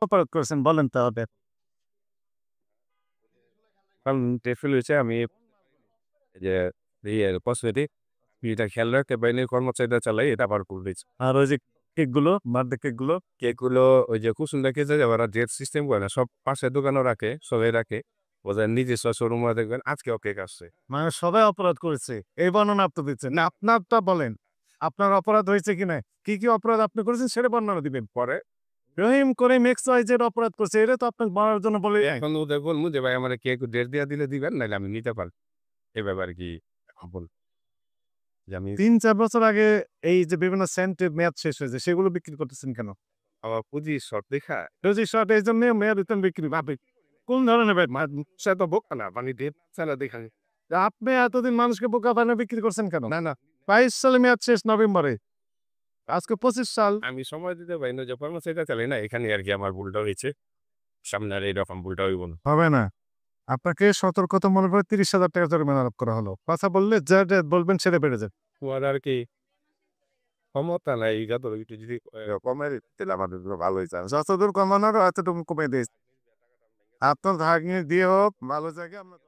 অপরাধ করেছেন বলেন তাহলে? কারণ টেফিল হইছে আমি এই যে কসমেটিক এটা খেয়াল রাখতে বাইরের কর্মচারীরা চালাই এটা আবার ভুল হইছে। আর ওই যে কেকগুলো, বার্থডে কেকগুলো? কেকগুলো ওই যে কুসুম রেখে যায় ওরা জেট সিস্টেম করে না। সব পাশে দোকানও রাখে, সবাই রাখে। ওদের নিজস্ব শোরুমে দেখবেন আজকেও কেক আসছে। মানে সবাই অপরাধ করেছে। এই বর্ণনা আপনি দিচ্ছেন। না আপনারটা বলেন। আপনার অপরাধ হয়েছে কিনা? কি অপরাধ আপনি করেছেন সেটা বর্ণনা দিবেন। পরে রহিম করিম এক্স ওয়াই জেড অপরাধ করছে। এটা তো আপনাকে বলার জন্য বলে এখন ওদের বলবো যে ভাই আমার কেক ডেট দিয়া দিলে দিবেন নাইলে আমি নিতে পারব। এ ব্যাপারে কি এখন বল যে আমি ৩-৪ বছর আগে এই যে বিভিন্ন সেন্টের মেয়াদ শেষ হয়েছে সেগুলো বিক্রি করতেছেন কেন? আমার পুঁজি শর্ট দেখা রোজি শর্ট এই জন্য মেয়াদ রিটার্ন বিক্রি ভাবে। কোন ধরনের ব্যাট? সে তো বোকা না মানে ডেট ছাড়া দেখা আপনি এতদিন মানুষকে বোকা বানিয়ে বিক্রি করছেন কেন? না, না ২২ সালে মেয়াদ শেষ নভেম্বরে। আজকে ২৫ সাল। আমি সময় দিতে পারি না যে কর্মচারীরা চালাই না এখানে আরকি আমার ভুলটা হয়েছে। সামনে আর এরকম ভুলটা হইব না। হবে না। আপনাকে সতর্কতামূলক ভাবে ৳৩০,০০০ জরিমানা আরোপ করা হলো। কথা বললে যা বলবেন সেটা বেড়ে যাবে। তোমার আর কি ক্ষমতা নাই এটা তো একটু যদি কমায় দিতে তাহলে আমাদের জন্য ভালো হইছে। যতদূর কমানোর এতটুকু কমিয়ে দিয়েছি। আপনার ভাগ্নে দিয়ে হোক ভালো জায়গায় আপনার